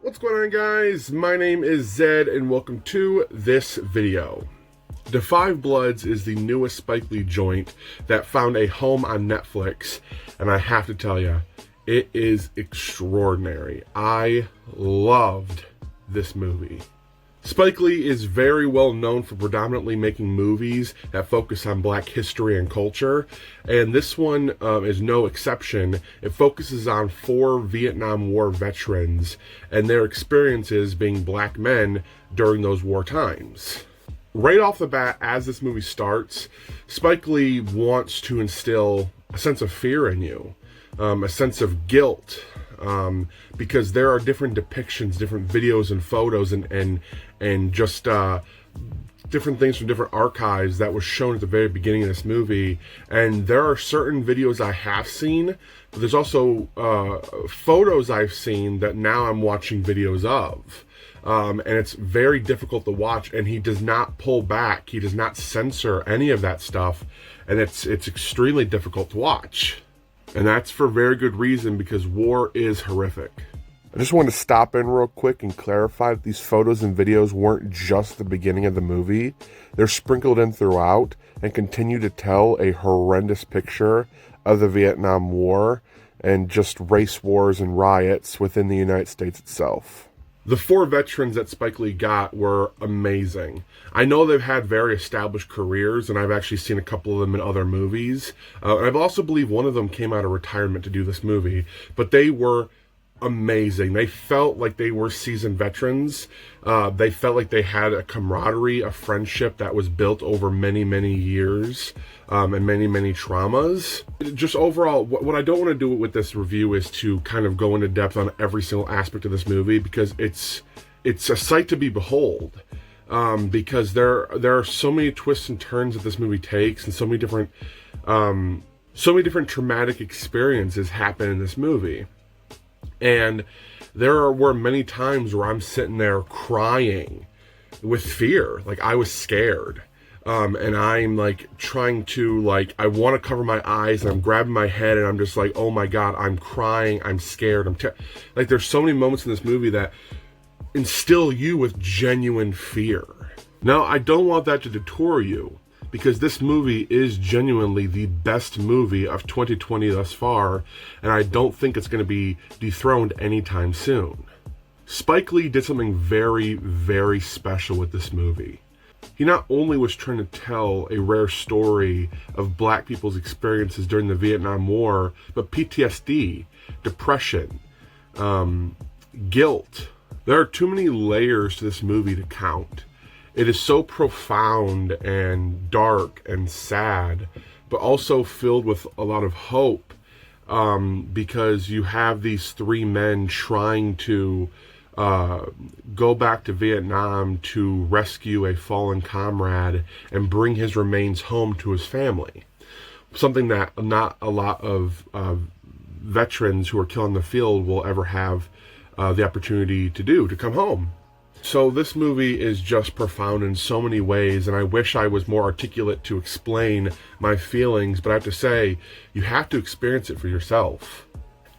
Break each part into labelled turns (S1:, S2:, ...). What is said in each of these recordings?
S1: What's going on, guys? My name is Zed and welcome to this video. BLOODS is the newest Spike Lee joint that found a home on Netflix, and I have to tell you, it is extraordinary. I loved this movie. Spike Lee is very well known for predominantly making movies that focus on Black history and culture, and this one is no exception. It focuses on 4 Vietnam War veterans and their experiences being Black men during those war times. Right off the bat, as this movie starts, Spike Lee wants to instill a sense of fear in you, a sense of guilt, because there are different depictions, different videos and photos and just different things from different archives that was shown at the very beginning of this movie. And there are certain videos I have seen, but there's also photos I've seen that now I'm watching videos of. And it's very difficult to watch, and he does not pull back. He does not censor any of that stuff, and it's extremely difficult to watch. And that's for very good reason, because war is horrific. I just want to stop in real quick and clarify that these photos and videos weren't just the beginning of the movie. They're sprinkled in throughout and continue to tell a horrendous picture of the Vietnam War and just race wars and riots within the United States itself. The 4 veterans that Spike Lee got were amazing. I know they've had very established careers, and I've actually seen a couple of them in other movies. And I also believe one of them came out of retirement to do this movie, but they were amazing. They felt like they were seasoned veterans. They felt like they had a camaraderie, a friendship that was built over many, many years, and many, many traumas. Just overall, what I don't want to do with this review is to kind of go into depth on every single aspect of this movie, because it's a sight to be behold. Because there are so many twists and turns that this movie takes, and so many different traumatic experiences happen in this movie. And there were many times where I'm sitting there crying with fear. Like, I was scared. And I'm like trying to, like, I want to cover my eyes, and I'm grabbing my head, and I'm just like, oh my God, I'm crying. I'm scared. Like, there's so many moments in this movie that instill you with genuine fear. Now, I don't want that to deter you, because this movie is genuinely the best movie of 2020 thus far, and I don't think it's going to be dethroned anytime soon. Spike Lee did something very, very special with this movie. He not only was trying to tell a rare story of Black people's experiences during the Vietnam War, but PTSD, depression, guilt. There are too many layers to this movie to count. It is so profound and dark and sad, but also filled with a lot of hope, because you have these 3 men trying to go back to Vietnam to rescue a fallen comrade and bring his remains home to his family. Something that not a lot of veterans who are killed in the field will ever have the opportunity to do, to come home. So this movie is just profound in so many ways, and I wish I was more articulate to explain my feelings, but I have to say, you have to experience it for yourself.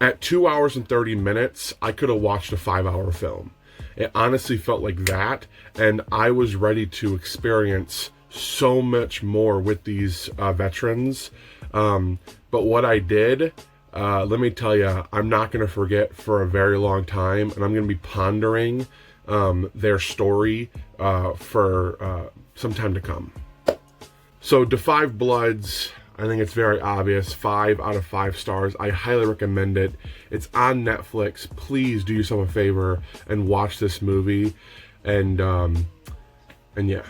S1: At 2 hours and 30 minutes, I could have watched a 5-hour film. It honestly felt like that, and I was ready to experience so much more with these veterans. But what I did, let me tell you, I'm not going to forget for a very long time, and I'm going to be pondering their story for some time to come. So BLOODS, I think it's very obvious, 5 out of 5 stars. I highly recommend it. It's on Netflix. Please do yourself a favor and watch this movie. And yeah.